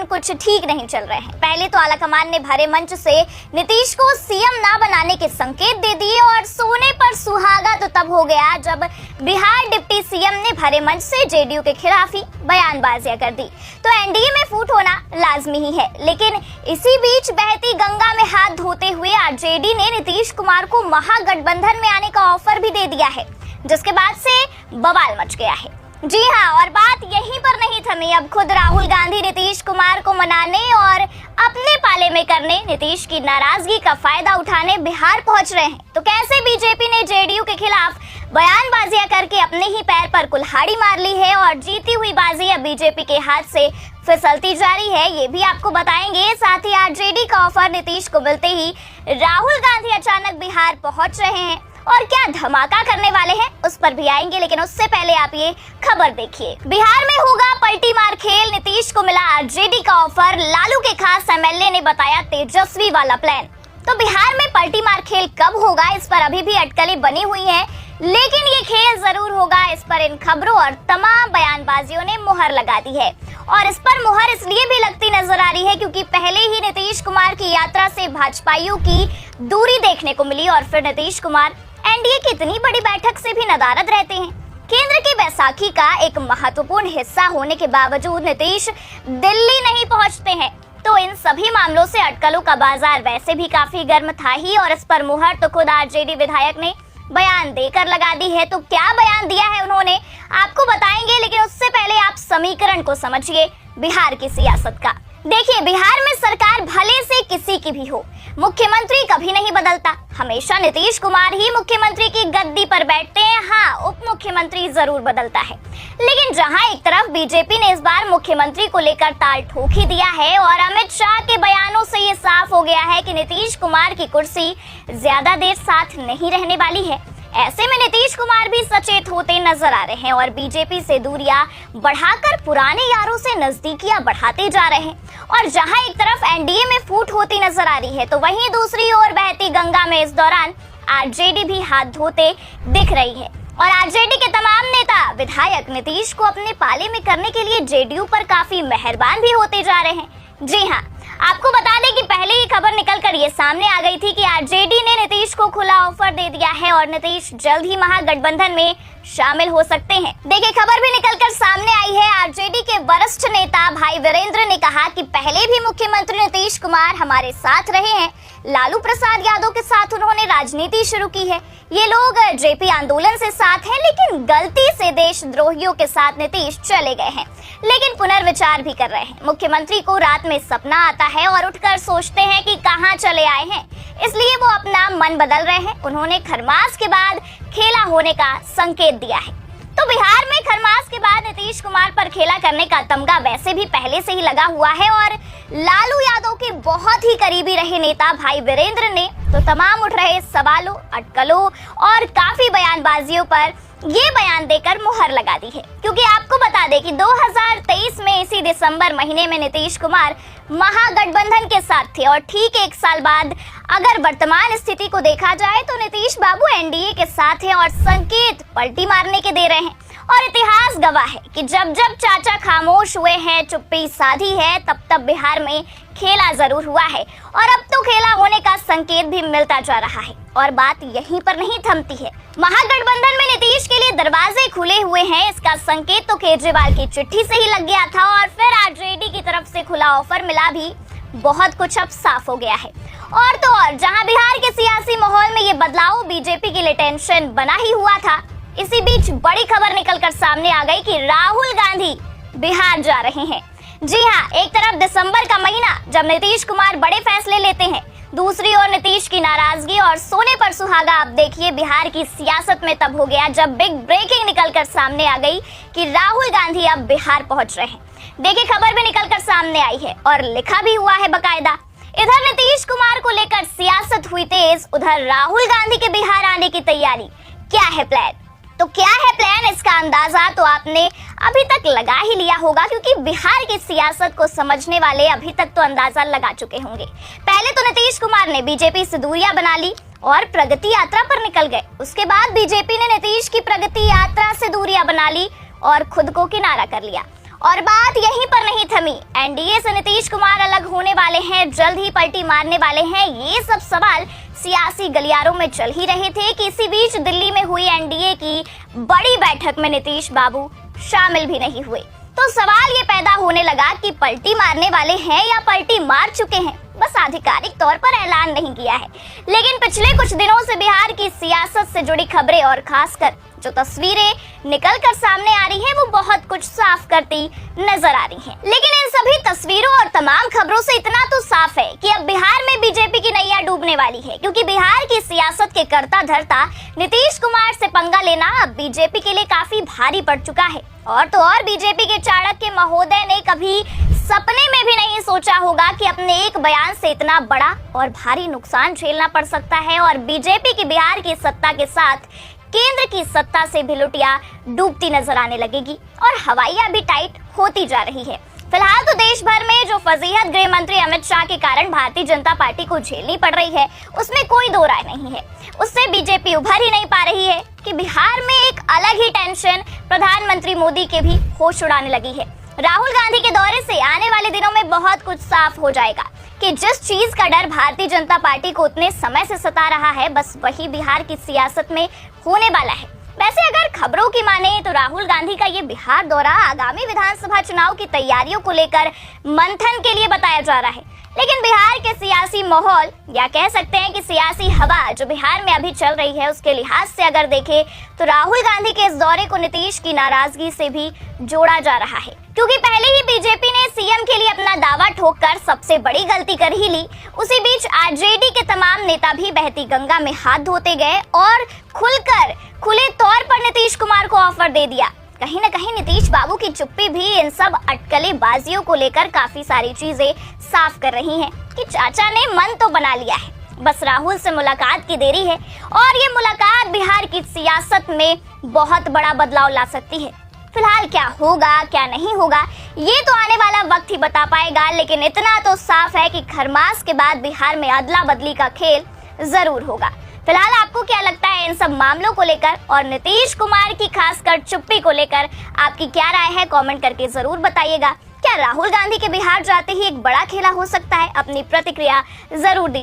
दिन कुछ ठीक नहीं चल रहे हैं। पहले तो आलाकमान ने भरे मंच से नीतीश को सीएम ना बनाने के संकेत दे दिए और सोने पर सुहागा तो तब हो गया जब बिहार डिप्टी सीएम ने भरे मंच से जेडीयू के खिलाफ ही बयानबाजियां कर दी। तो एनडीए में फूट होना लाजमी ही है, लेकिन इसी बीच बहती गंगा में हाथ धोते हुए आरजेडी ने नीतीश कुमार को महागठबंधन में आने का ऑफर भी दे दिया है, जिसके बाद से बवाल मच गया है। जी हाँ, और बात यहीं पर नहीं थमी। अब खुद राहुल गांधी नीतीश कुमार को मनाने और अपने पाले में करने, नीतीश की नाराजगी का फायदा उठाने बिहार पहुंच रहे हैं। तो कैसे बीजेपी ने जेडीयू के खिलाफ बयानबाजियां करके अपने ही पैर पर कुल्हाड़ी मार ली है और जीती हुई बाजी अब बीजेपी के हाथ से फिसलती जा रही है, ये भी आपको बताएंगे। साथ ही आरजेडी का ऑफर नीतीश को मिलते ही राहुल गांधी अचानक बिहार पहुंच रहे हैं और क्या धमाका करने वाले हैं उस पर भी आएंगे, लेकिन उससे पहले आप ये खबर देखिए। बिहार में होगा पलटी मार खेल, नीतीश को मिला आरजेडी का ऑफर, लालू के खास एमएलए ने बताया तेजस्वी वाला प्लान। तो बिहार में पलटी मार खेल कब होगा, इस पर अभी भी अटकलें बनी हुई हैं, लेकिन ये खेल जरूर होगा। इस पर इन खबरों और तमाम बयानबाजियों ने मुहर लगा दी है और इस पर मुहर इसलिए भी लगती नजर आ रही है क्योंकि पहले ही नीतीश कुमार की यात्रा से भाजपाइयों की दूरी देखने को मिली और फिर नीतीश कुमार एनडीए की इतनी बड़ी बैठक से भी नदारद रहते हैं। केंद्र की बैसाखी का एक महत्वपूर्ण हिस्सा होने के बावजूद नीतीश दिल्ली नहीं पहुंचते हैं, तो इन सभी मामलों से अटकलों का बाजार वैसे भी काफी गर्म था ही और इस पर मुहर तो खुद आरजेडी विधायक ने बयान देकर लगा दी है। तो क्या बयान दिया है उन्होंने, आपको बताएंगे, लेकिन उससे पहले आप समीकरण को समझिए बिहार की सियासत का। देखिए, बिहार में सरकार भले से किसी की भी हो, मुख्यमंत्री कभी नहीं बदलता, हमेशा नीतीश कुमार ही मुख्यमंत्री की गद्दी पर बैठते हैं। हाँ, उप मुख्यमंत्री जरूर बदलता है, लेकिन जहां एक तरफ बीजेपी ने इस बार मुख्यमंत्री को लेकर ताल ठोक ही दिया है और अमित शाह के बयानों से ये साफ हो गया है कि नीतीश कुमार की कुर्सी ज्यादा देर साथ नहीं रहने वाली है। ऐसे में नीतीश कुमार भी सचेत होते नजर आ रहे हैं और बीजेपी से दूरियां बढ़ाकर पुराने यारों से नजदीकियां बढ़ाते जा रहे हैं। और जहां एक तरफ एनडीए में फूट होती नजर आ रही है, तो वहीं दूसरी ओर बहती गंगा में इस दौरान आरजेडी भी हाथ धोते दिख रही है और आरजेडी के तमाम नेता विधायक नीतीश को अपने पाले में करने के लिए जेडीयू पर काफी मेहरबान भी होते जा रहे हैं। जी हाँ, आपको बता दें कि पहले ही खबर निकलकर ये सामने आ गई थी कि आरजेडी ने नीतीश को खुला ऑफर दे दिया है और नीतीश जल्द ही महागठबंधन में शामिल हो सकते हैं। देखिए, खबर भी निकलकर सामने आई है। आरजेडी के वरिष्ठ नेता भाई वीरेंद्र ने कहा कि पहले भी मुख्यमंत्री नीतीश कुमार हमारे साथ रहे हैं, लालू प्रसाद यादव के साथ उन्होंने राजनीति शुरू की है, ये लोग जेपी आंदोलन से साथ हैं, लेकिन गलती से देशद्रोहियों के साथ नीतीश चले गए हैं, लेकिन पुनर्विचार भी कर रहे हैं। मुख्यमंत्री को रात में सपना आता है और उठकर सोचते हैं कि कहां चले आए हैं, इसलिए वो अपना मन बदल रहे हैं। उन्होंने खरमास के बाद खेला होने का संकेत दिया है। तो बिहार में खरमास के बाद नीतीश कुमार पर खेला करने का तमगा वैसे भी पहले से ही लगा हुआ है और लालू यादव के बहुत ही करीबी रहे नेता भाई वीरेंद्र ने तो तमाम उठ रहे सवालों, अटकलों और काफी बयानबाजियों पर ये बयान देकर मुहर लगा दी है। क्योंकि आपको बता दें कि 2023 में इसी दिसंबर महीने में नीतीश कुमार महागठबंधन के साथ थे और ठीक एक साल बाद अगर वर्तमान स्थिति को देखा जाए तो नीतीश बाबू एनडीए के साथ हैं और संकेत पलटी मारने के दे रहे हैं। और इतिहास गवाह है कि जब जब चाचा खामोश हुए हैं, चुप्पी साधी है, तब तब बिहार में खेला जरूर हुआ है और अब तो खेला होने का संकेत भी मिलता जा रहा है। और बात यहीं पर नहीं थमती है, महागठबंधन में नीतीश के लिए दरवाजे खुले हुए हैं, इसका संकेत तो केजरीवाल की चिट्ठी से ही लग गया था और फिर आरजेडी की तरफ से खुला ऑफर मिला भी। बहुत कुछ अब साफ हो गया है। और तो और जहां बिहार के सियासी माहौल में ये बदलाव बीजेपी के लिए टेंशन बना ही हुआ था, इसी बीच बड़ी खबर निकलकर सामने आ गई कि राहुल गांधी बिहार जा रहे हैं। जी हाँ, एक तरफ दिसंबर का महीना जब नीतीश कुमार बड़े फैसले लेते हैं, दूसरी ओर नीतीश की नाराजगी और सोने पर सुहागा। आप देखिए, बिहार की सियासत में तब हो गया जब बिग ब्रेकिंग निकलकर सामने आ गई कि राहुल गांधी अब बिहार पहुंच रहे हैं। देखिए, खबर भी निकलकर सामने आई है और लिखा भी हुआ है बकायदा। इधर नीतीश कुमार को लेकर सियासत हुई तेज, उधर राहुल गांधी के बिहार आने की तैयारी। क्या है प्लान? तो क्या है प्लान, इसका अंदाजा तो आपने अभी तक लगा ही लिया होगा, क्योंकि बिहार की सियासत को समझने वाले अभी तक तो अंदाजा लगा चुके होंगे। पहले तो नीतीश कुमार ने बीजेपी से दूरियां बना ली और प्रगति यात्रा पर निकल गए। उसके बाद बीजेपी ने नीतीश की प्रगति यात्रा से दूरियां बना ली और खुद को किनारा कर लिया और बात यहीं पर नहीं थमी। एनडीए से नीतीश कुमार अलग होने वाले हैं, जल्द ही पलटी मारने वाले हैं, ये सब सवाल सियासी गलियारों में चल ही रहे थे कि इसी बीच दिल्ली में हुई एनडीए की बड़ी बैठक में नीतीश बाबू शामिल भी नहीं हुए। तो सवाल ये पैदा होने लगा कि पलटी मारने वाले हैं या पलटी मार चुके हैं, बस आधिकारिक तौर पर ऐलान नहीं किया है। लेकिन पिछले कुछ दिनों से बिहार की सियासत से जुड़ी खबरें और खासकर जो तस्वीरें निकल कर सामने आ रही हैं वो बहुत कुछ साफ करती नजर आ रही हैं। लेकिन इन सभी तस्वीरों और तमाम खबरों से इतना तो साफ है कि अब बिहार में बीजेपी की नैया डूबने वाली है, क्योंकि बिहार की सियासत के कर्ता धर्ता नीतीश कुमार से पंगा लेना अब बीजेपी के लिए काफी भारी पड़ चुका है। और तो और बीजेपी के चाणक्य महोदय ने कभी सपने में भी नहीं सोचा होगा कि अपने एक बयान से इतना बड़ा और भारी नुकसान झेलना पड़ सकता है और बीजेपी की बिहार की सत्ता के साथ केंद्र की सत्ता से भी लुटिया डूबती नजर आने लगेगी और हवाइयां भी टाइट होती जा रही है। फिलहाल तो देश भर में जो फजीहत गृह मंत्री अमित शाह के कारण भारतीय जनता पार्टी को झेलनी पड़ रही है उसमें कोई दो राय नहीं है। उससे बीजेपी उभर ही नहीं पा रही है कि बिहार में एक अलग ही टेंशन प्रधानमंत्री मोदी के भी होश उड़ाने लगी है। राहुल गांधी के दौरे से आने वाले दिनों में बहुत कुछ साफ हो जाएगा कि जिस चीज का डर भारतीय जनता पार्टी को उतने समय से सता रहा है, बस वही बिहार की सियासत में होने वाला है। वैसे अगर खबरों की माने तो राहुल गांधी का ये बिहार दौरा आगामी विधानसभा चुनाव की तैयारियों को लेकर मंथन के लिए बताया जा रहा है। लेकिन बिहार के सियासी माहौल या कह सकते हैं कि सियासी हवा जो बिहार में अभी चल रही है उसके लिहाज से अगर देखें तो राहुल गांधी के इस दौरे को नीतीश की नाराजगी से भी जोड़ा जा रहा है, क्योंकि पहले ही बीजेपी ने सीएम के लिए अपना दावा ठोककर सबसे बड़ी गलती कर ही ली। उसी बीच आरजेडी के तमाम नेता भी बहती गंगा में हाथ धोते गए और खुले तौर पर नीतीश कुमार को ऑफर दे दिया। कहीं न कहीं नीतीश बाबू की चुप्पी भी इन सब अटकलेबाजियों को लेकर काफी सारी चीजें साफ कर रही हैं कि चाचा ने मन तो बना लिया है, बस राहुल से मुलाकात की देरी है और ये मुलाकात बिहार की सियासत में बहुत बड़ा बदलाव ला सकती है। फिलहाल क्या होगा क्या नहीं होगा ये तो आने वाला वक्त ही बता पाएगा, लेकिन इतना तो साफ है कि खरमास के बाद बिहार में अदला बदली का खेल जरूर होगा। फिलहाल आपको क्या लगता है इन सब मामलों को लेकर और नीतीश कुमार की खासकर चुप्पी को लेकर आपकी क्या राय है, कमेंट करके जरूर बताइएगा। क्या राहुल गांधी के बिहार जाते ही एक बड़ा खेला हो सकता है? अपनी प्रतिक्रिया जरूर दीजिए।